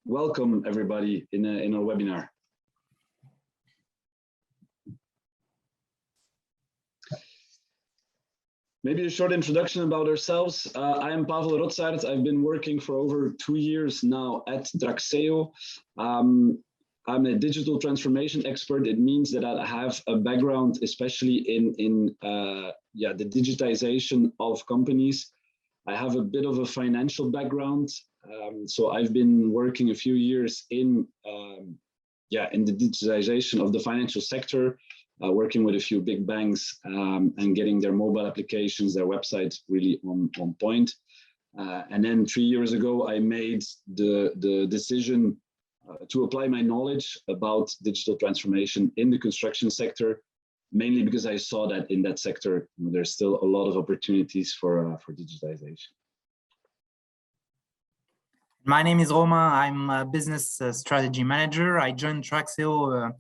Welcome everybody in our webinar. Maybe a short introduction about ourselves. I am Pavel Rotsaert. I've been working for over 2 years now at Traxeo. I'm a digital transformation expert. It means that I have a background, especially in the digitization of companies. I have a bit of a financial background. So I've been working a few years in the digitization of the financial sector, working with a few big banks and getting their mobile applications, their websites really on point. And then 3 years ago, I made the decision to apply my knowledge about digital transformation in the construction sector, mainly because I saw that in that sector, there's still a lot of opportunities for digitization. My name is Roma. I'm a business strategy manager. I joined Traxeo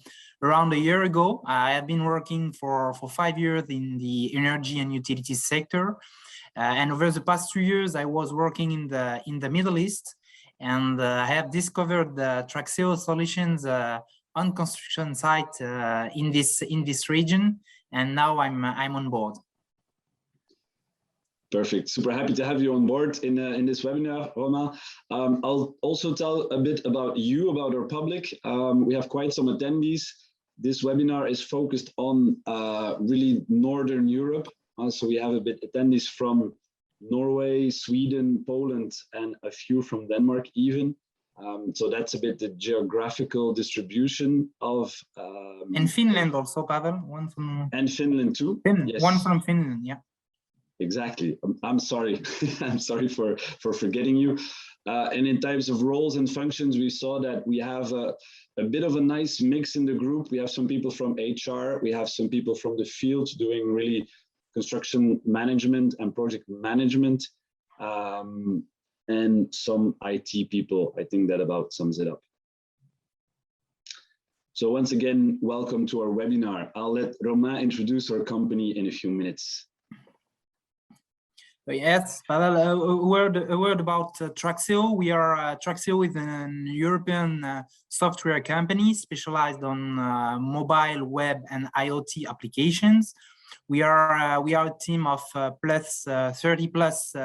around a year ago. I have been working for 5 years in the energy and utilities sector. And over the past 2 years, I was working in the Middle East, and I have discovered the Traxeo solutions on construction site in this region. And now I'm on board. Perfect. Super happy to have you on board in this webinar, Roma. I'll also tell a bit about you, about our public. We have quite some attendees. This webinar is focused on really Northern Europe. So we have a bit attendees from Norway, Sweden, Poland, and a few from Denmark even. So that's a bit the geographical distribution of... and Finland also, Pavel. And Finland too. Finland. Yes. One from Finland, yeah. Exactly. I'm sorry. I'm sorry for forgetting you. And in types of roles and functions, we saw that we have a bit of a nice mix in the group. We have some people from HR. We have some people from the field doing really construction management and project management, and some IT people. I think that about sums it up. So once again, welcome to our webinar. I'll let Romain introduce our company in a few minutes. Yes, Pavel, a word about Traxeo. We are Traxeo is an European software company specialized on mobile, web, and IoT applications. We are a team of 30 plus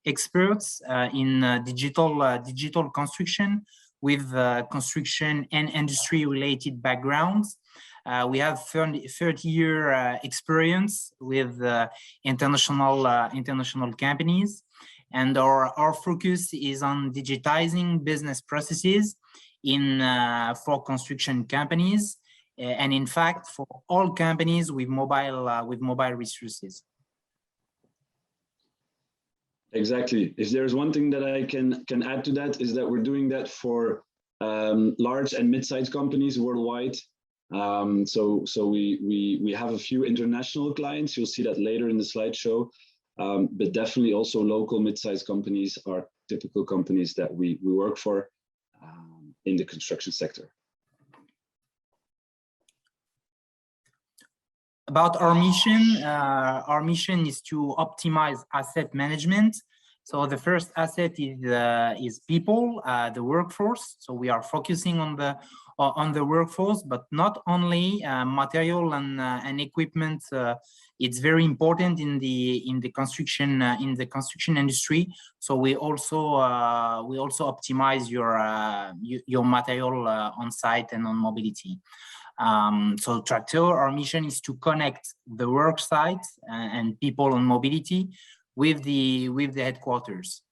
experts in digital construction with construction and industry related backgrounds. We have 30-year experience with international companies, and our focus is on digitizing business processes for construction companies, and in fact for all companies with mobile resources. Exactly. If there's one thing that I can add to that, is that we're doing that for large and mid-sized companies worldwide. So we have a few international clients. You'll see that later in the slideshow, but definitely also local mid-sized companies are typical companies that we work for in the construction sector. About our mission is to optimize asset management. So the first asset is people, the workforce. So we are focusing on the workforce, but not only material and equipment. It's very important in the construction industry. So we also optimize your material on site and on mobility. So Traxeo, our mission is to connect the work site and people on mobility with the headquarters.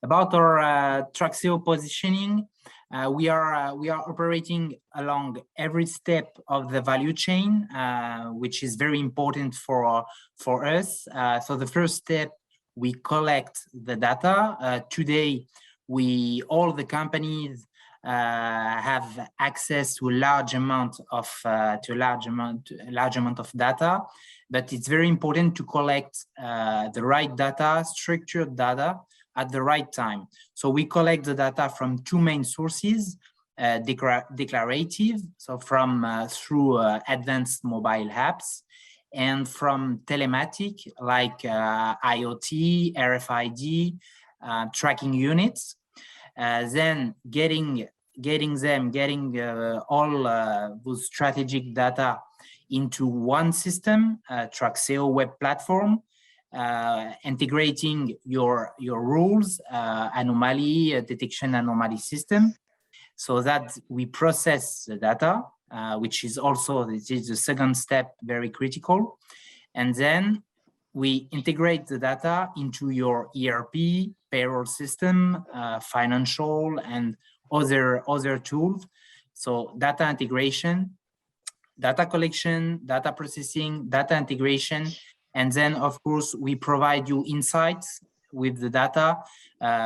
About our Traxeo positioning, we are operating along every step of the value chain, which is very important for us. So the first step, we collect the data. Today, all the companies have access to a large amount of data, but it's very important to collect the right data, structured data at the right time. So we collect the data from two main sources: declarative, so through advanced mobile apps, and from telematic, like IoT, RFID, tracking units, then getting all those strategic data into one system, Traxeo web platform, integrating your rules, anomaly detection anomaly system, so that we process the data, which is also, this is the second step, very critical. And then we integrate the data into your ERP, payroll system, financial, and other tools. So data integration, data collection, data processing, data integration, and then of course we provide you insights with the data,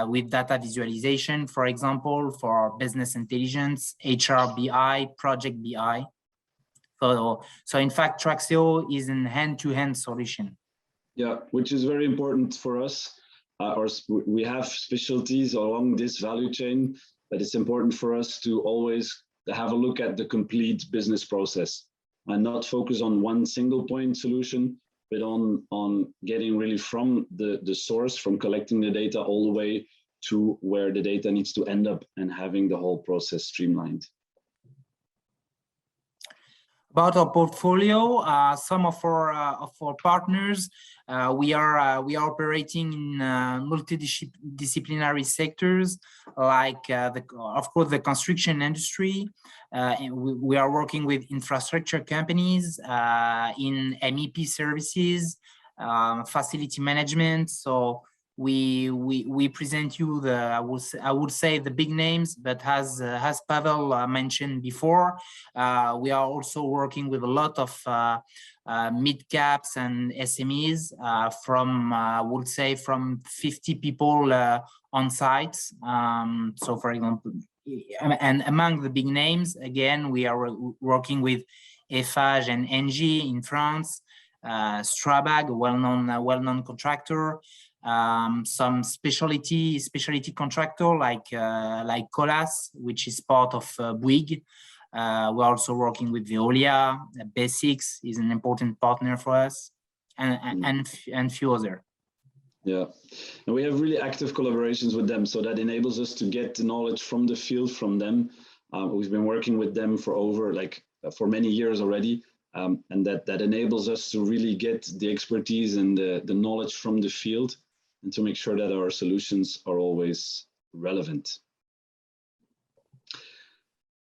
with data visualization, for example, for business intelligence, HR BI, project BI. So in fact, Traxeo is an hand-to-hand solution. Yeah, which is very important for us. We have specialties along this value chain, but it's important for us to always have a look at the complete business process and not focus on one single point solution, but on getting really from the source, from collecting the data all the way to where the data needs to end up and having the whole process streamlined. About our portfolio, some of our partners, we are operating in multidisciplinary sectors, like of course the construction industry. We are working with infrastructure companies in MEP services, facility management. So we present you the, I would say the big names, but as Pavel mentioned before, we are also working with a lot of mid caps and SMEs, from I would say from 50 people on site. So for example, and among the big names, again, we are working with Eiffage and Engie in France, Strabag, a well-known contractor. Some specialty contractor like Colas, which is part of Bouygues. We're also working with Veolia. Basics is an important partner for us, and few other. Yeah, and we have really active collaborations with them, so that enables us to get the knowledge from the field from them. We've been working with them for many years already. And that enables us to really get the expertise and the knowledge from the field, and to make sure that our solutions are always relevant.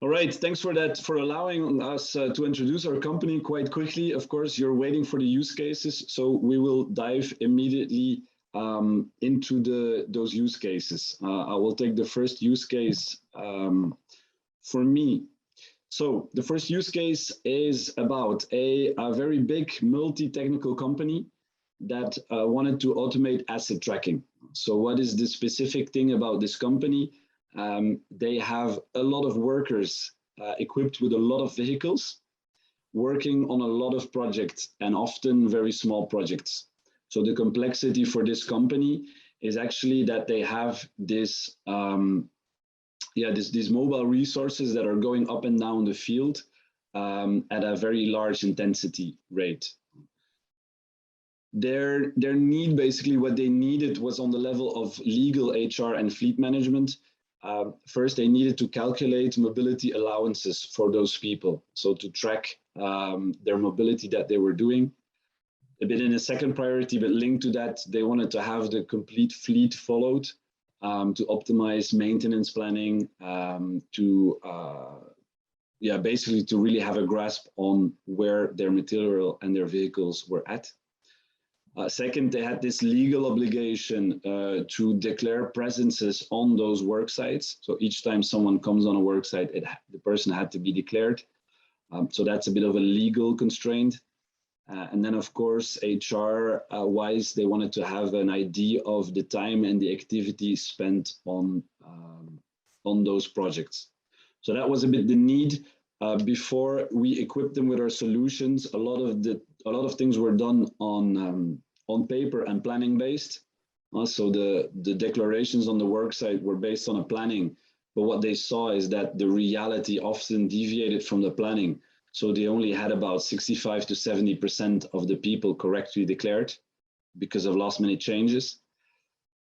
All right, thanks for that, for allowing us to introduce our company quite quickly. Of course, you're waiting for the use cases, so we will dive immediately into those use cases. I will take the first use case for me. So the first use case is about a very big multi-technical company that wanted to automate asset tracking. So what is the specific thing about this company? They have a lot of workers equipped with a lot of vehicles, working on a lot of projects, and often very small projects. So the complexity for this company is actually that they have this these mobile resources that are going up and down the field at a very large intensity rate. Their need, basically what they needed, was on the level of legal, HR, and fleet management. First, they needed to calculate mobility allowances for those people, so to track their mobility that they were doing. A bit in a second priority, but linked to that, they wanted to have the complete fleet followed, to optimize maintenance planning, basically to really have a grasp on where their material and their vehicles were at. Second, they had this legal obligation to declare presences on those work sites. So each time someone comes on a work site, the person had to be declared. So that's a bit of a legal constraint. And then, of course, HR-wise, they wanted to have an idea of the time and the activity spent on those projects. So that was a bit the need. Before we equipped them with our solutions, a lot of things were done on paper and planning based. So the declarations on the work site were based on a planning, but what they saw is that the reality often deviated from the planning. So they only had about 65 to 70% of the people correctly declared because of last minute changes.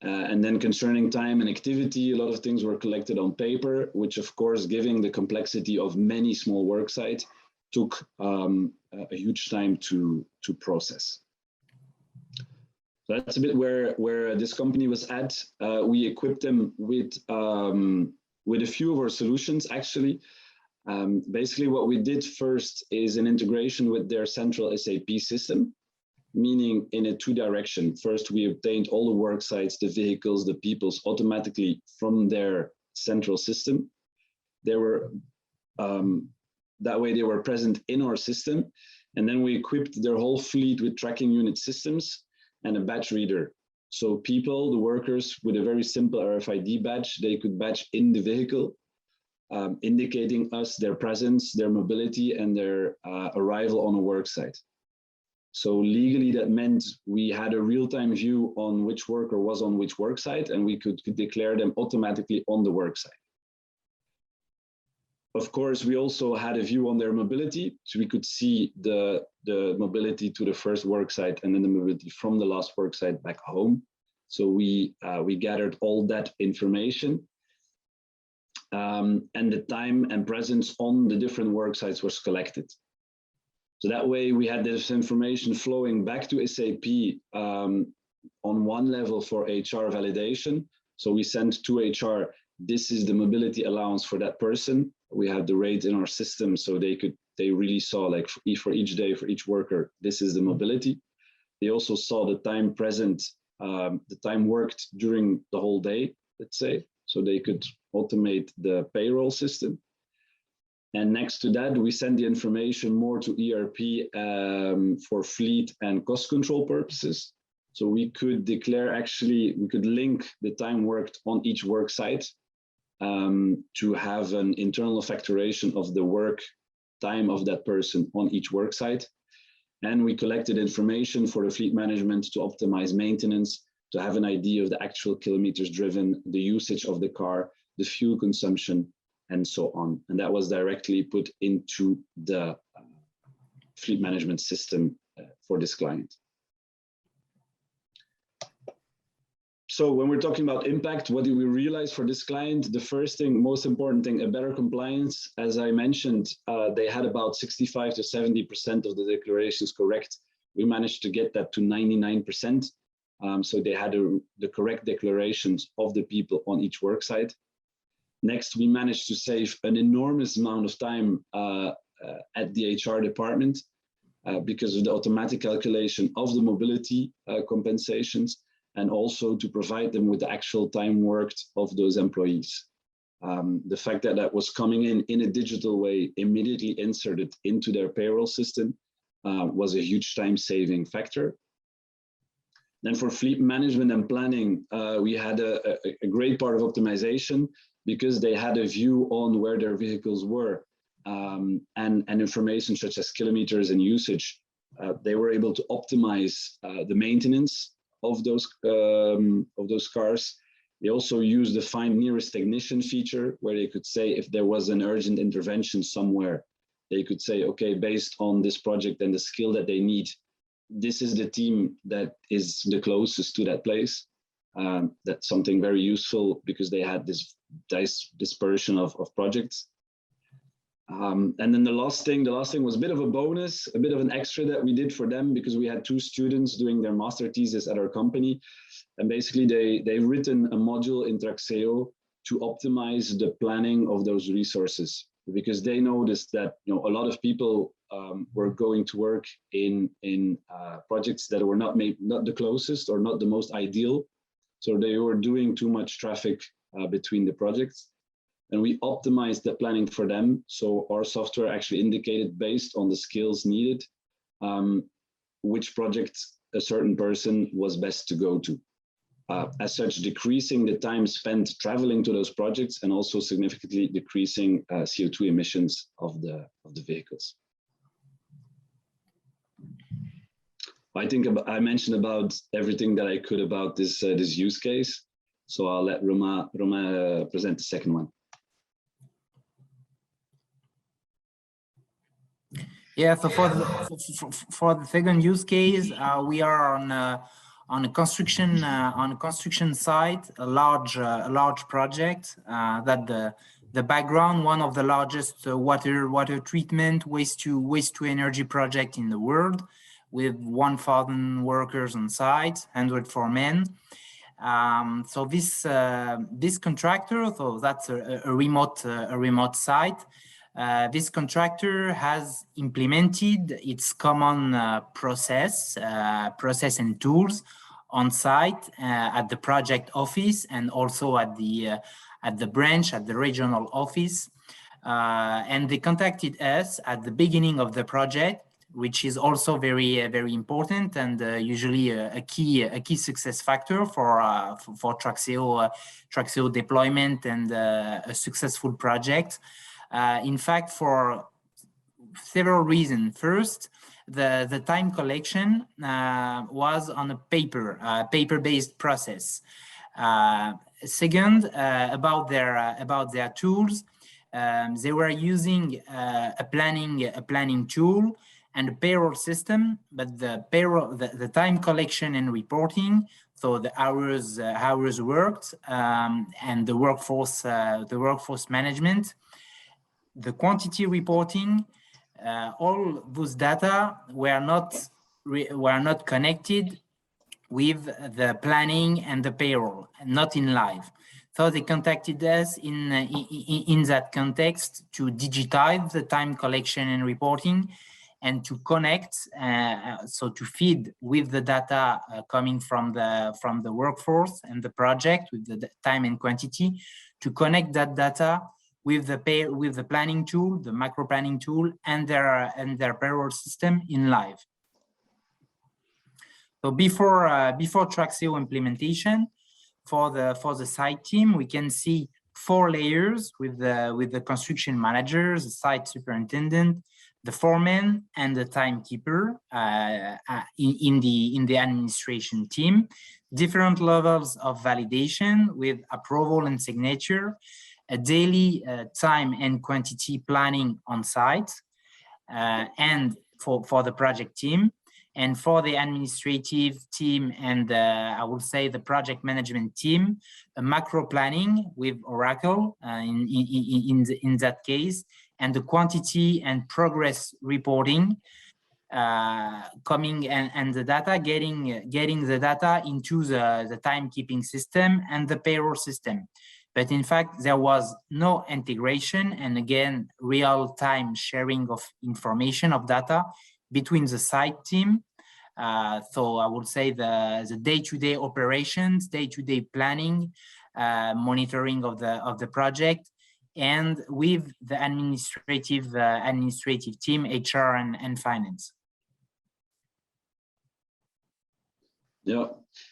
And then concerning time and activity, a lot of things were collected on paper, which of course, given the complexity of many small work sites, took a huge time to process. So that's a bit where this company was at. We equipped them with a few of our solutions, actually. Basically, what we did first is an integration with their central SAP system, meaning in a two-direction. First, we obtained all the work sites, the vehicles, the peoples automatically from their central system. They were that way they were present in our system, and then we equipped their whole fleet with tracking unit systems and a badge reader. So people, the workers, with a very simple RFID badge, they could badge in the vehicle, indicating us their presence, their mobility, and their arrival on a work site. So legally, that meant we had a real-time view on which worker was on which work site, and we could declare them automatically on the work site. Of course, we also had a view on their mobility, so we could see the mobility to the first work site and then the mobility from the last work site back home. So we gathered all that information. And the time and presence on the different work sites was collected. So that way we had this information flowing back to SAP on one level for HR validation. So we sent to HR, this is the mobility allowance for that person. We had the rate in our system, so they really saw, like, for each day, for each worker, this is the mobility. They also saw the time present, the time worked during the whole day, let's say, so they could automate the payroll system. And next to that, we send the information more to ERP for fleet and cost control purposes. So we could declare, actually, we could link the time worked on each work site to have an internal factoration of the work time of that person on each work site. And we collected information for the fleet management to optimize maintenance, to have an idea of the actual kilometers driven, the usage of the car, the fuel consumption, and so on. And that was directly put into the fleet management system for this client. So when we're talking about impact, what do we realize for this client? The first thing, most important thing, a better compliance. As I mentioned, they had about 65 to 70% of the declarations correct. We managed to get that to 99%. So they had the correct declarations of the people on each work site. Next, we managed to save an enormous amount of time at the HR department because of the automatic calculation of the mobility compensations, and also to provide them with the actual time worked of those employees. The fact that that was coming in a digital way, immediately inserted into their payroll system, was a huge time-saving factor. Then for fleet management and planning, we had a great part of optimization, because they had a view on where their vehicles were, and information such as kilometers and usage. They were able to optimize the maintenance of those cars. They also used the find nearest technician feature, where they could say if there was an urgent intervention somewhere, they could say, okay, based on this project and the skill that they need, this is the team that is the closest to that place. That's something very useful, because they had this dispersion of projects. And then the last thing was a bit of a bonus, a bit of an extra that we did for them, because we had 2 students doing their master thesis at our company. And basically they've written a module in Traxeo to optimize the planning of those resources, because they noticed that, you know, a lot of people were going to work in projects that were not the closest or not the most ideal. So they were doing too much traffic between the projects. And we optimized the planning for them. So our software actually indicated, based on the skills needed, which project a certain person was best to go to. As such, decreasing the time spent traveling to those projects, and also significantly decreasing CO2 emissions of the vehicles. I think I mentioned about everything that I could about this use case. So I'll let Roma present the second one. Yeah, so for the second use case, we are on a construction site, a large project that the background, one of the largest water treatment waste to energy project in the world, with 1,000 workers on site, 104 men. So this contractor, so that's a remote site. This contractor has implemented its common process and tools on site at the project office and also at the branch, at the regional office. And they contacted us at the beginning of the project, which is also very important and usually a key success factor for Traxeo deployment and a successful project. In fact, for several reasons. First, the time collection was on a paper-based process. Second, about their tools, they were using a planning tool and a payroll system, but the time collection and reporting, so the hours worked and the workforce management, the quantity reporting, all those data were not connected with the planning and the payroll, not in live. So they contacted us in that context to digitize the time collection and reporting, and to connect, so to feed with the data coming from the workforce and the project with the time and quantity, to connect that data with the planning tool, the macro planning tool, and their payroll system in live. So before Traxeo implementation, for the site team, we can see 4 layers with the construction managers, the site superintendent, the foreman, and the timekeeper in the administration team. Different levels of validation with approval and signature, a daily time and quantity planning on site, and for the project team. And for the administrative team and I would say the project management team, a macro planning with Oracle in that case, and the quantity and progress reporting coming and the data, getting the data into the timekeeping system and the payroll system. But in fact, there was no integration and again, real-time sharing of information of data between the site team. So I would say the day-to-day operations, day-to-day planning, monitoring of the project, and with the administrative team, HR and finance. Yeah,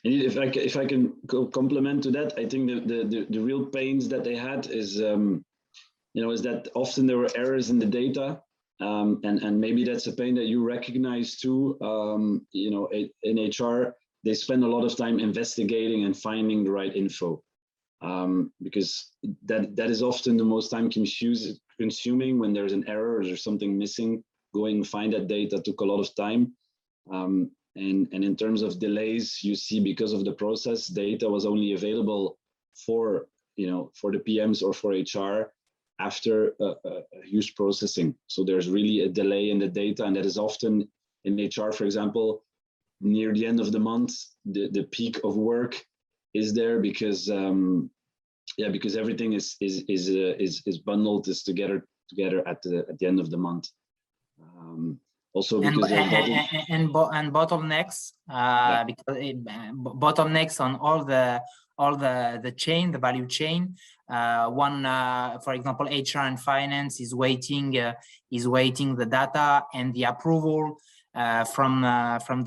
and if I can complement to that, I think the real pains that they had is is that often there were errors in the data, and maybe that's a pain that you recognize too. In HR, they spend a lot of time investigating and finding the right info, because that is often the most time consuming when there's an error or there's something missing. Going and find that data took a lot of time. And in terms of delays, you see because of the process, data was only available for the PMs or for HR after a huge processing. So there's really a delay in the data, and that is often in HR, for example, near the end of the month, the peak of work is there because because everything is bundled together at the end of the month. Also because and bottlenecks, because bottlenecks on all the chain, the value chain. For example, HR and finance is waiting the data and the approval from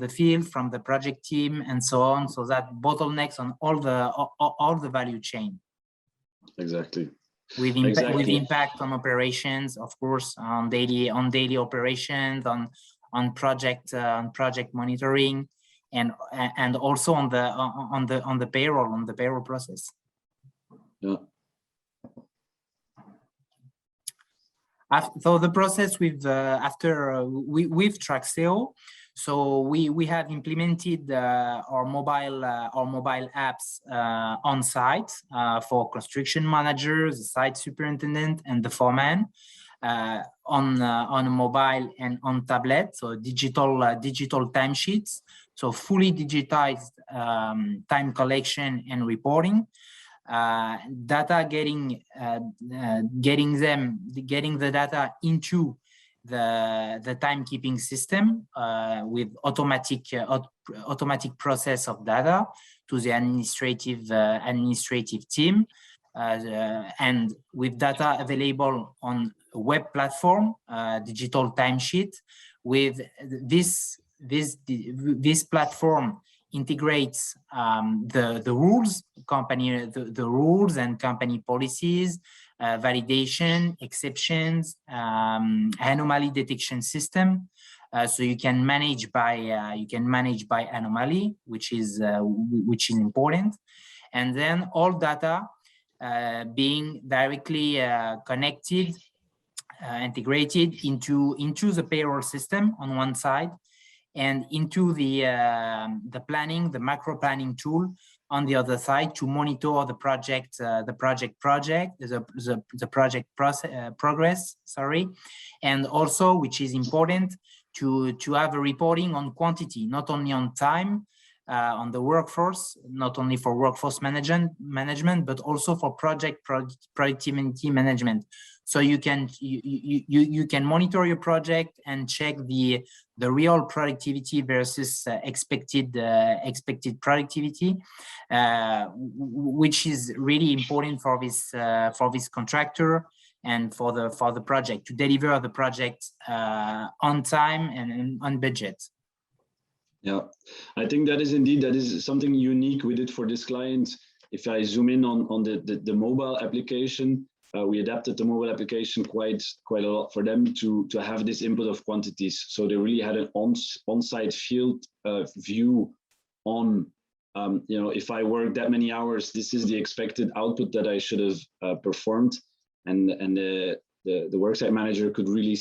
the field, from the project team, and so on. So that bottlenecks on all the value chain. Exactly. With impact on operations, of course, on daily operations, on project monitoring, and also on the payroll process. Yeah. So the process with Traxeo. So we have implemented our mobile apps on site for construction managers, the site superintendent, and the foreman on a mobile and on tablet. So digital timesheets. So fully digitized time collection and reporting. Data getting the data into the timekeeping system with automatic process of data to the administrative team, and with data available on a web platform, digital timesheet. With this platform integrates the rules, the rules and company policies, validation, exceptions, anomaly detection system. So you can manage by anomaly, which is important, and then all data being directly connected, integrated into the payroll system on one side, and into the planning, the macro planning tool on the other side to monitor the project progress. Sorry, and also, which is important, to have a reporting on quantity, not only on time, on the workforce, not only for workforce management, but also for project productivity management. So you can monitor your project and check the real productivity versus expected productivity, which is really important for this contractor and for the project to deliver the project on time and on budget. Yeah, I think that is something unique we did for this client. If I zoom in on the mobile application, we adapted the mobile application quite a lot for them to have this input of quantities. So they really had an on-site field view on, if I work that many hours, this is the expected output that I should have performed, and the worksite manager could really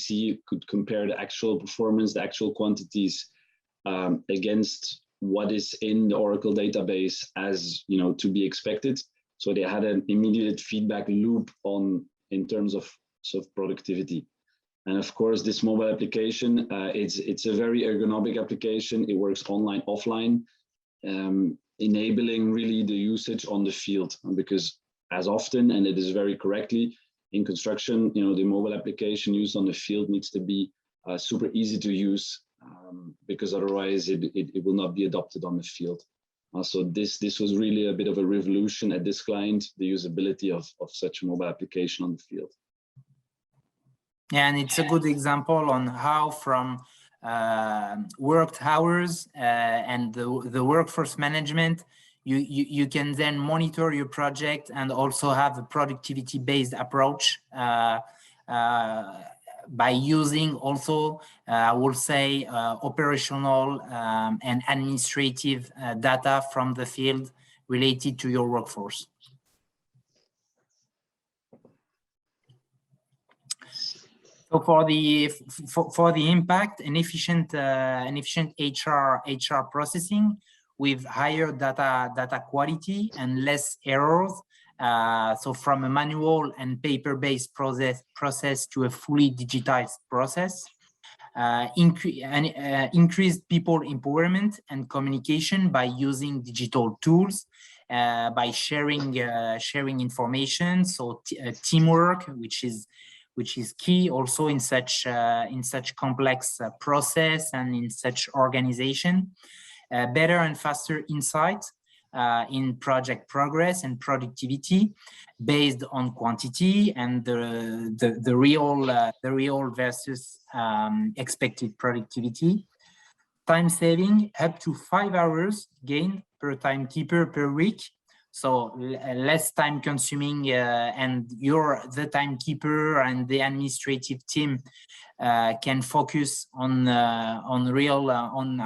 could compare the actual performance, the actual quantities against what is in the Oracle database as to be expected. So they had an immediate feedback loop in terms of productivity. And of course, this mobile application, it's a very ergonomic application. It works online, offline, enabling really the usage on the field, because as often, and it is very correctly, in construction, the mobile application used on the field needs to be super easy to use, because otherwise it will not be adopted on the field. So this was really a bit of a revolution at this client, the usability of such a mobile application on the field. Yeah, and it's a good example on how from worked hours and the workforce management, you can then monitor your project and also have a productivity-based approach by using also, I will say, operational and administrative data from the field related to your workforce. So for the impact, an efficient HR processing with higher data quality and less errors. So from a manual and paper-based process to a fully digitized process, increased people empowerment and communication by using digital tools, by sharing information. So teamwork, which is key also in such complex process and in such organization. Better and faster insight in project progress and productivity based on quantity and the real versus expected productivity. Time saving up to 5 hours gained per timekeeper per week. So less time consuming, and the timekeeper and the administrative team can focus on I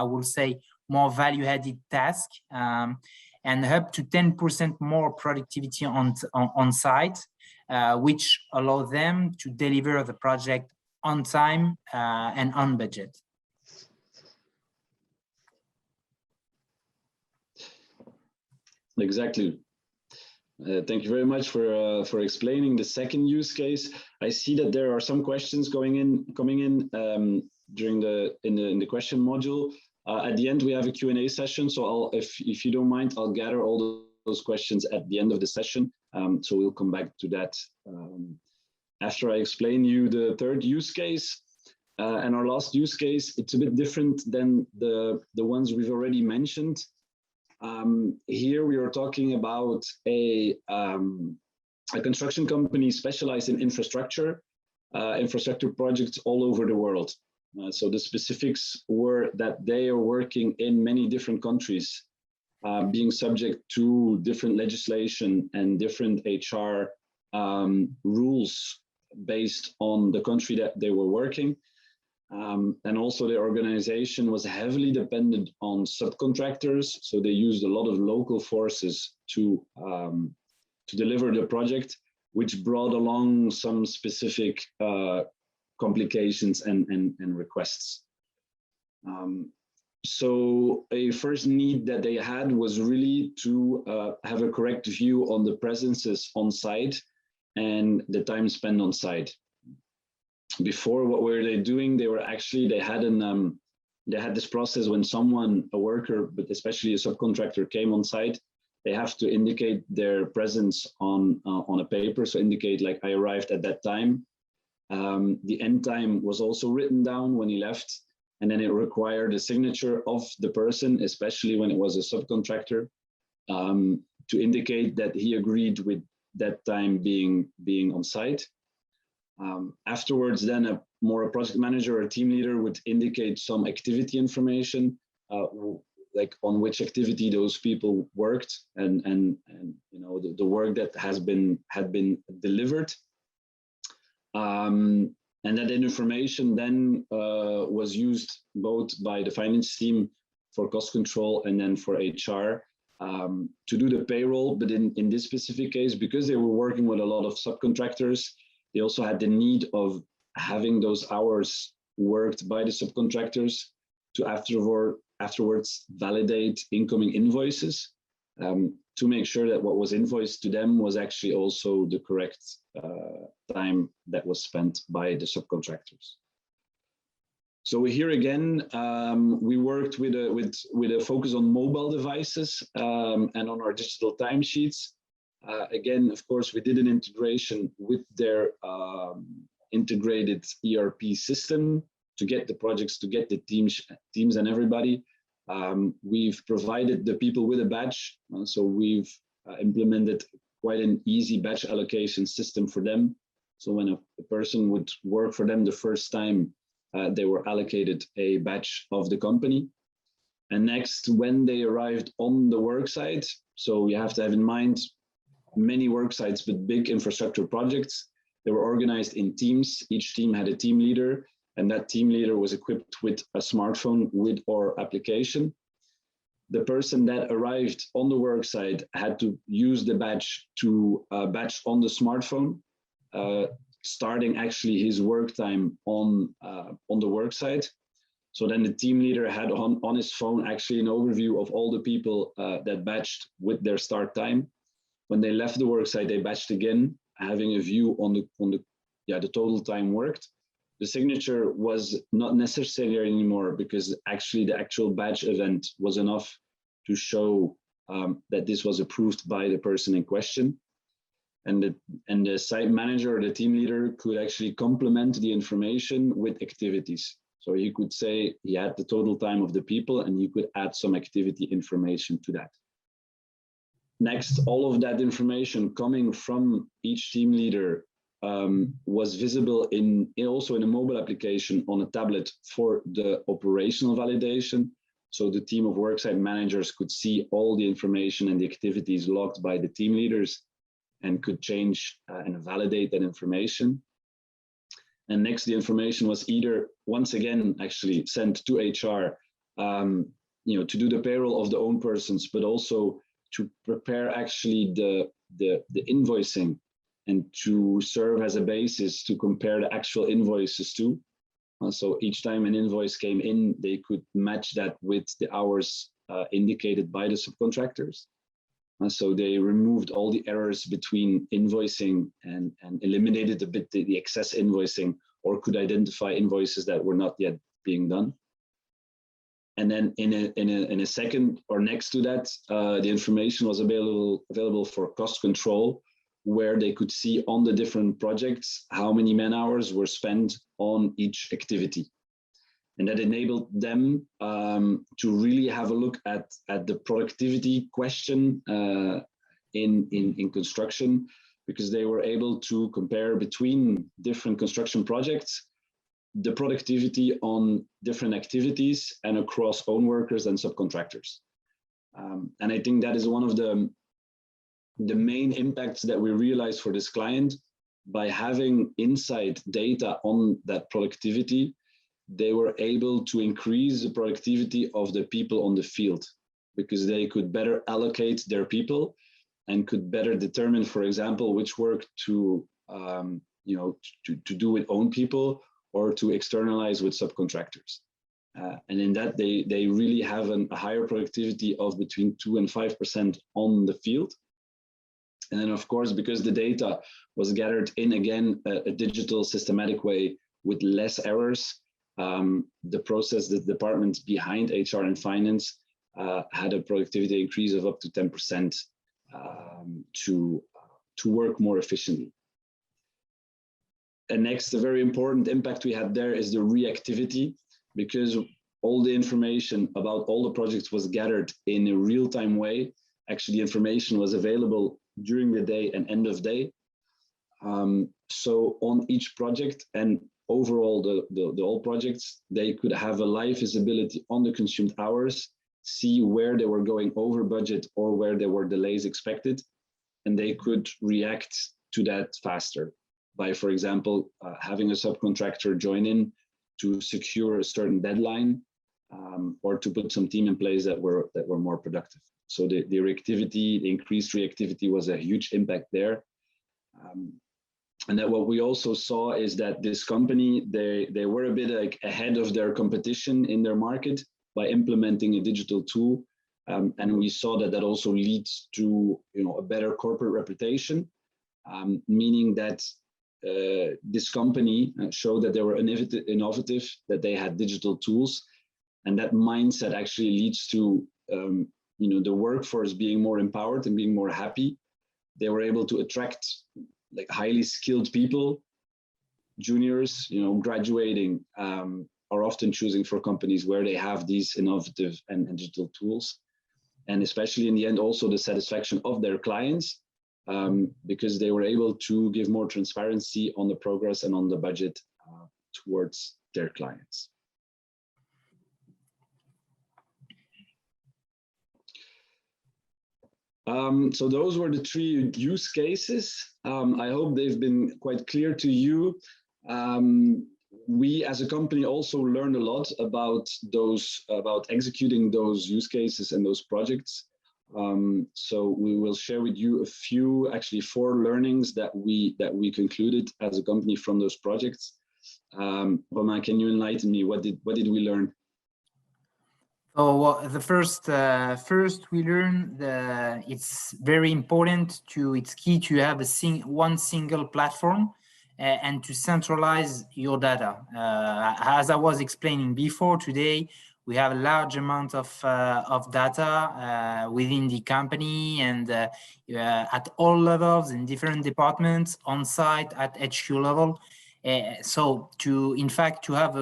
will say more value-added task, and up to 10% more productivity on site, which allow them to deliver the project on time and on budget. Exactly. Thank you very much for explaining the second use case. I see that there are some questions coming in during in the question module. At the end, we have a Q&A session. So if you don't mind, I'll gather all those questions at the end of the session. So we'll come back to that after I explain you the third use case. And our last use case, it's a bit different than the ones we've already mentioned. Here we are talking about a construction company specialized in infrastructure projects all over the world. So the specifics were that they are working in many different countries, being subject to different legislation and different HR rules based on the country that they were working. And also the organization was heavily dependent on subcontractors. So they used a lot of local forces to deliver the project, which brought along some specific complications and requests. So a first need that they had was really to have a correct view on the presences on site and the time spent on site. Before, what were they doing? They had this process when a worker, but especially a subcontractor, came on site. They have to indicate their presence on a paper, so indicate like I arrived at that time. The end time was also written down when he left, and then it required a signature of the person, especially when it was a subcontractor, to indicate that he agreed with that time being on site. Afterwards, then a project manager or a team leader would indicate some activity information, like on which activity those people worked, and you know the work that had been delivered, and that information then was used both by the finance team for cost control and then for HR to do the payroll. But in this specific case, because they were working with a lot of subcontractors, they also had the need of having those hours worked by the subcontractors to afterwards validate incoming invoices to make sure that what was invoiced to them was actually also the correct time that was spent by the subcontractors. So here again, we worked with a focus on mobile devices and on our digital timesheets. Again, of course, we did an integration with their integrated ERP system to get the projects, to get the teams and everybody. We've provided the people with a badge. So we've implemented quite an easy badge allocation system for them. So when a person would work for them the first time, they were allocated a badge of the company. And next, when they arrived on the work site, so you have to have in mind, many work sites with big infrastructure projects, they were organized in teams. Each team had a team leader, and that team leader was equipped with a smartphone with our application. The person that arrived on the work site had to use the badge to badge on the smartphone, starting actually his work time on the work site. So then the team leader had on his phone actually an overview of all the people that badged with their start time. When they left the work site, they badged again, having a view on the total time worked. The signature was not necessary anymore because actually the actual badge event was enough to show that this was approved by the person in question. And the site manager or the team leader could actually complement the information with activities. So he could say he had the total time of the people and he could add some activity information to that. Next, all of that information coming from each team leader was visible also in a mobile application on a tablet for the operational validation. So the team of worksite managers could see all the information and the activities logged by the team leaders and could change and validate that information. And next, the information was either once again actually sent to HR, to do the payroll of the own persons, but also to prepare actually the invoicing and to serve as a basis to compare the actual invoices to. So each time an invoice came in, they could match that with the hours indicated by the subcontractors. And so they removed all the errors between invoicing and eliminated a bit the excess invoicing, or could identify invoices that were not yet being done. And then in a second or next to that, the information was available for cost control, where they could see on the different projects how many man hours were spent on each activity. And that enabled them to really have a look at the productivity question in construction, because they were able to compare between different construction projects the productivity on different activities and across own workers and subcontractors. And I think that is one of the main impacts that we realized for this client. By having inside data on that productivity, they were able to increase the productivity of the people on the field, because they could better allocate their people and could better determine, for example, which work to do with own people or to externalize with subcontractors. And in that, they really have a higher productivity of between 2 and 5% on the field. And then, of course, because the data was gathered in, again, a digital systematic way with less errors, the process, the departments behind HR and finance had a productivity increase of up to 10% to work more efficiently. And next, a very important impact we had there is the reactivity, because all the information about all the projects was gathered in a real-time way. Actually, information was available during the day and end of day. So on each project and overall the all projects, they could have a live visibility on the consumed hours, see where they were going over budget or where there were delays expected, and they could react to that faster by, for example, having a subcontractor join in to secure a certain deadline, or to put some team in place that were more productive. So the reactivity, the increased reactivity was a huge impact there. And that what we also saw is that this company, they were a bit like ahead of their competition in their market by implementing a digital tool. And we saw that also leads to a better corporate reputation, meaning that this company showed that they were innovative, that they had digital tools, and that mindset actually leads to the workforce being more empowered and being more happy. They were able to attract like highly skilled people. Juniors, graduating, are often choosing for companies where they have these innovative and digital tools, and especially in the end also the satisfaction of their clients, because they were able to give more transparency on the progress and on the budget towards their clients. So those were the 3 use cases. I hope they've been quite clear to you. We as a company also learned a lot about executing those use cases and those projects. So we will share with you a few, actually 4 learnings that we concluded as a company from those projects. Romain, can you enlighten me? What did we learn? So the first we learned it's very important it's key to have one single platform and to centralize your data. As I was explaining before, today we have a large amount of data within the company and at all levels in different departments, on site, at HQ level. So to have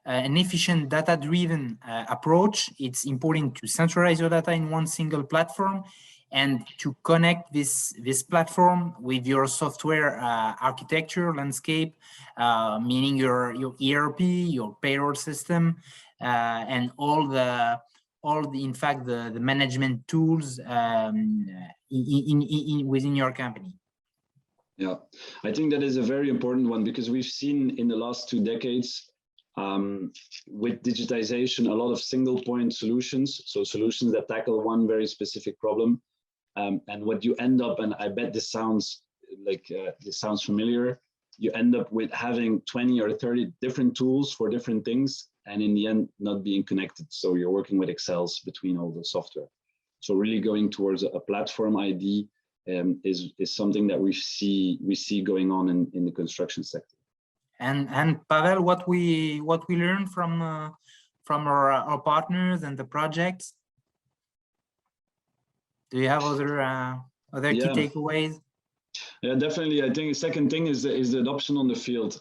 an efficient data-driven approach, it's important to centralize your data in one single platform and to connect this platform with your software architecture landscape, meaning your ERP, your payroll system, and all the management tools within your company. Yeah, I think that is a very important one, because we've seen in the last 2 decades with digitization, a lot of single point solutions, so solutions that tackle one very specific problem. And what you end up, and I bet this sounds familiar, you end up with having 20 or 30 different tools for different things, and in the end, not being connected. So you're working with Excels between all the software. So really going towards a platform ID is something that we see going on in the construction sector. And Pavel, what we learned from our partners and the projects. Do you have other key takeaways? Yeah, definitely. I think the second thing is the adoption on the field.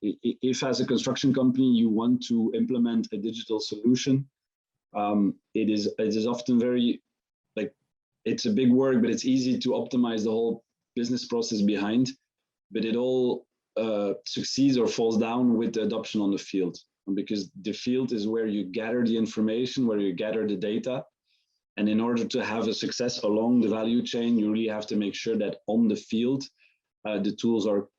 If as a construction company you want to implement a digital solution, it is often very, like, it's a big work, but it's easy to optimize the whole business process behind. But it all succeeds or falls down with the adoption on the field, because the field is where you gather the information, where you gather the data. And in order to have a success along the value chain, you really have to make sure that on the field, the tools are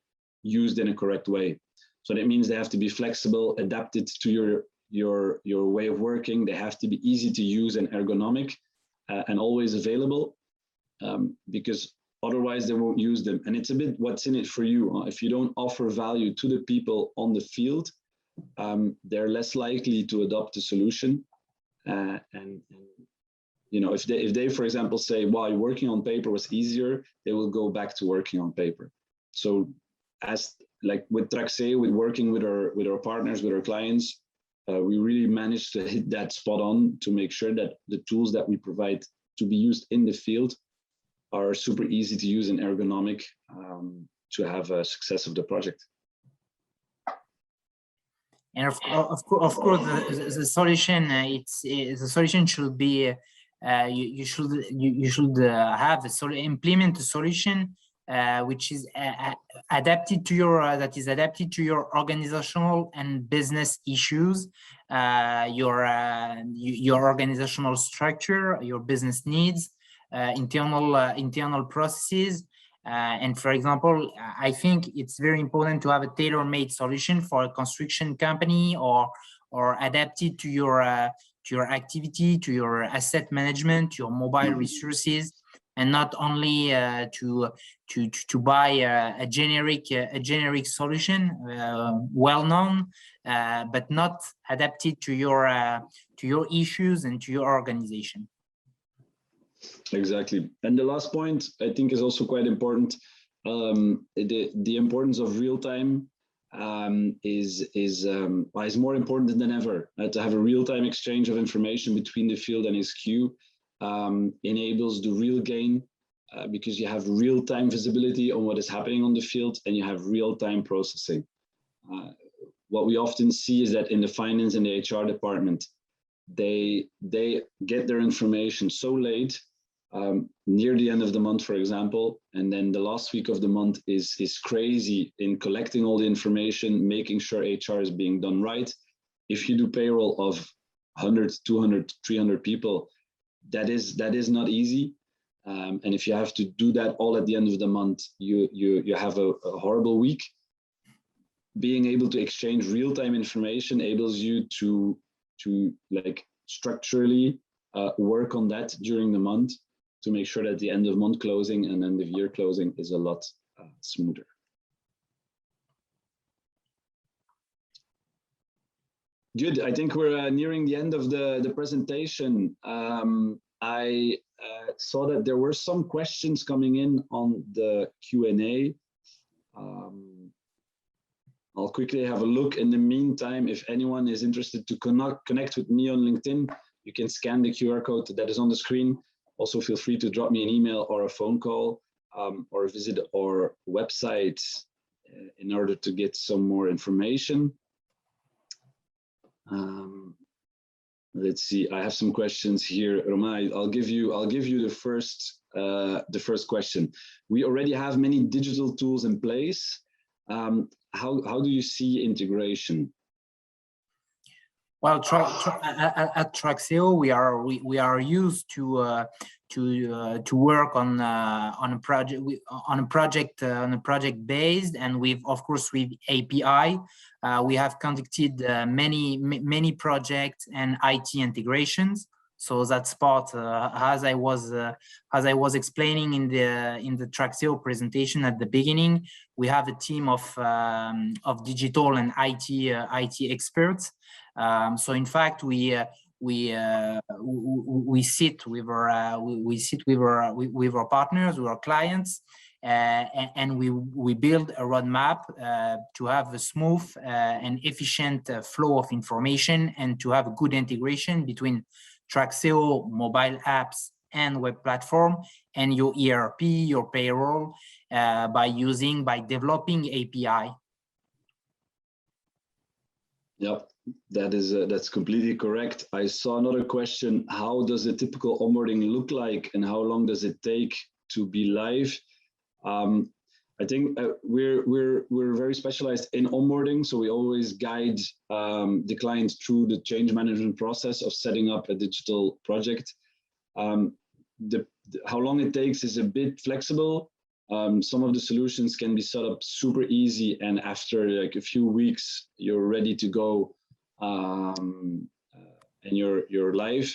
used in a correct way. So that means they have to be flexible, adapted to your way of working. They have to be easy to use and ergonomic, and always available, because otherwise they won't use them. And it's a bit what's in it for you. If you don't offer value to the people on the field, they're less likely to adopt the solution. And you know, if they, for example, say, "Well, working on paper was easier," they will go back to working on paper. So, as like with Traxeo, with working with our partners, with our clients, we really managed to hit that spot on to make sure that the tools that we provide to be used in the field are super easy to use and ergonomic, to have a success of the project. And of course, the solution the solution should be you should have implement a solution which is adapted to your organizational and business issues, your organizational structure, your business needs, internal processes. And for example, I think it's very important to have a tailor-made solution for a construction company, or adapted to your activity, to your asset management, your mobile resources, and not only to buy a generic solution, well known, but not adapted to your issues and to your organization. Exactly. And the last point I think is also quite important. The importance of real time is more important than ever. To have a real-time exchange of information between the field and HQ enables the real gain, because you have real-time visibility on what is happening on the field, and you have real-time processing. What we often see is that in the finance and the HR department, they get their information so late, near the end of the month, for example, and then the last week of the month is crazy in collecting all the information, making sure HR is being done right. If you do payroll of 100, 200, 300 people, that is not easy. And if you have to do that all at the end of the month, you have a horrible week. Being able to exchange real-time information enables you to like structurally work on that during the month, to make sure that the end of month closing and end of year closing is a lot smoother. Good. I think we're nearing the end of the presentation. I saw that there were some questions coming in on the Q&A. I'll quickly have a look. In the meantime, if anyone is interested to connect with me on LinkedIn, you can scan the QR code that is on the screen. Also, feel free to drop me an email or a phone call, or visit our website in order to get some more information. Let's see. I have some questions here. Romain, I'll give you the first question. We already have many digital tools in place. How do you see integration? Well, at Traxeo, we are used to work on a project based, and with API. We have conducted many projects and IT integrations. So that's part, as I was explaining in the Traxeo presentation at the beginning, we have a team of digital and IT experts. So in fact, we we sit with our partners, with our clients, and we build a roadmap to have a smooth and efficient flow of information, and to have a good integration between Traxeo mobile apps and web platform and your ERP, your payroll, by developing API. Yep, that's completely correct. I saw another question: how does a typical onboarding look like, and how long does it take to be live? I think we're very specialized in onboarding, so we always guide the client through the change management process of setting up a digital project. How long it takes is a bit flexible. Some of the solutions can be set up super easy, and after like a few weeks, you're ready to go, and you're live.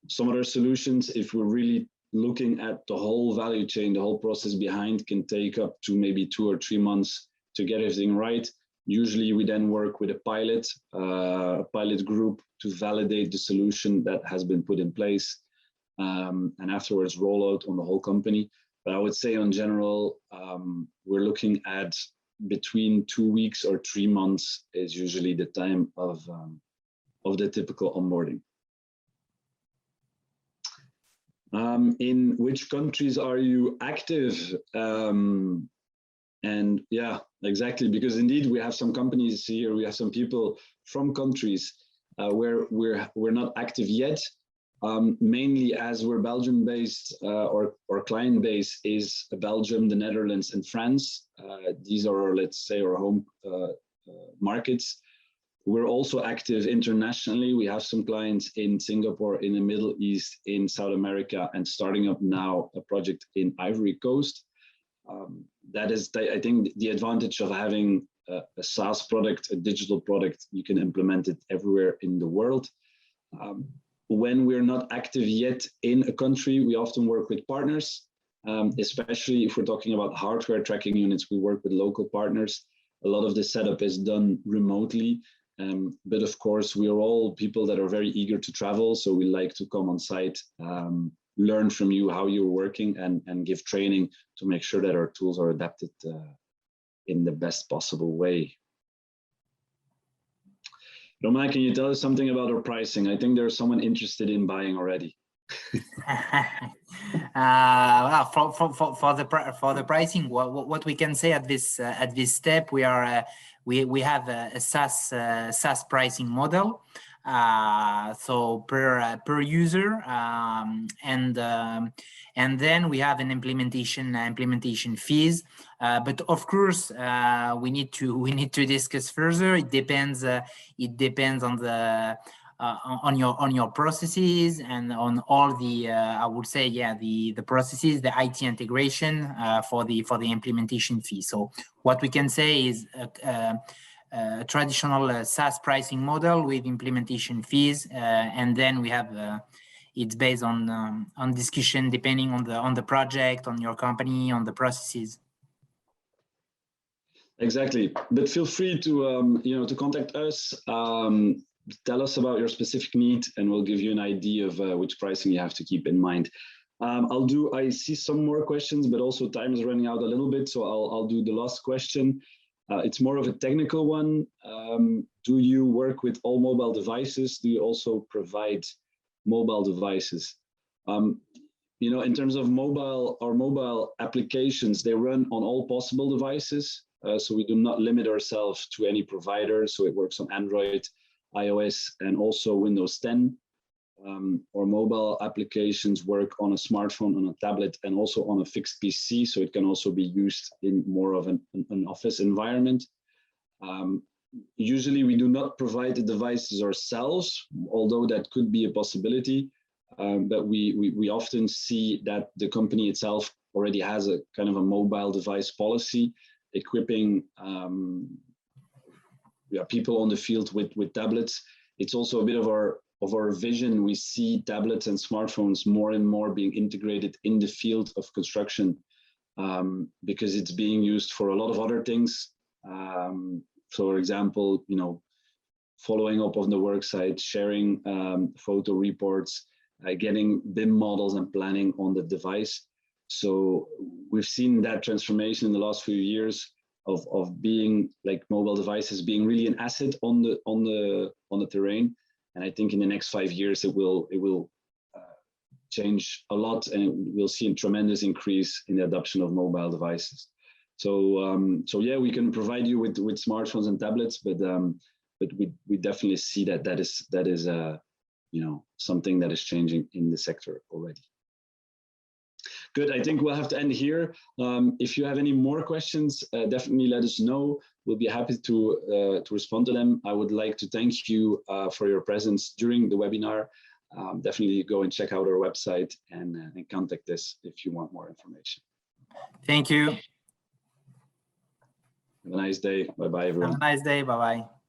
Some other solutions, if we're really looking at the whole value chain, the whole process behind, can take up to maybe 2 or 3 months to get everything right. Usually we then work with a pilot group to validate the solution that has been put in place, and afterwards roll out on the whole company. But I would say in general, we're looking at between 2 weeks or 3 months is usually the time of the typical onboarding. In which countries are you active? And yeah, exactly, because indeed we have some companies here, we have some people from countries where we're not active yet, mainly as we're Belgium based, or client base is Belgium, the Netherlands, and France. These are, let's say, our home markets. We're also active internationally. We have some clients in Singapore, in the Middle East, in South America, and starting up now a project in Ivory Coast. That is, I think, the advantage of having a SaaS product, a digital product. You can implement it everywhere in the world. When we're not active yet in a country, we often work with partners, especially if we're talking about hardware tracking units. We work with local partners. A lot of the setup is done remotely. But of course, we are all people that are very eager to travel. So we like to come on site, learn from you how you're working, and give training to make sure that our tools are adapted in the best possible way. Romain, can you tell us something about our pricing? I think there's someone interested in buying already. Well, for the pricing, what we can say at this step, we have a SaaS pricing model. So per user, and then we have an implementation fees. But of course, we need to discuss further. It depends on the on your processes and on all the I would say, yeah, the processes, the IT integration for the implementation fee. So what we can say is a traditional SaaS pricing model with implementation fees, and then we have it's based on discussion depending on the project, on your company, on the processes. Exactly, but feel free to to contact us. Tell us about your specific need, and we'll give you an idea of which pricing you have to keep in mind. I see some more questions, but also time is running out a little bit, so I'll do the last question. It's more of a technical one. Do you work with all mobile devices? Do you also provide mobile devices? In terms of mobile applications, they run on all possible devices. So we do not limit ourselves to any provider. So it works on Android, iOS, and also Windows 10. Or mobile applications work on a smartphone, on a tablet, and also on a fixed PC. So it can also be used in more of an office environment. Usually we do not provide the devices ourselves, although that could be a possibility. But we often see that the company itself already has a kind of a mobile device policy, equipping people on the field with tablets. It's also a bit of our vision. We see tablets and smartphones more and more being integrated in the field of construction, because it's being used for a lot of other things. For example, following up on the work site, sharing photo reports, getting BIM models and planning on the device. So we've seen that transformation in the last few years of being like mobile devices being really an asset on the terrain. And I think in the next 5 years it will change a lot, and we'll see a tremendous increase in the adoption of mobile devices. So yeah, we can provide you with smartphones and tablets, but we definitely see that is something that is changing in the sector already. Good. I think we'll have to end here. If you have any more questions, definitely let us know. We'll be happy to respond to them. I would like to thank you for your presence during the webinar. Definitely go and check out our website and contact us if you want more information. Thank you. Have a nice day. Bye-bye, everyone. Have a nice day. Bye-bye.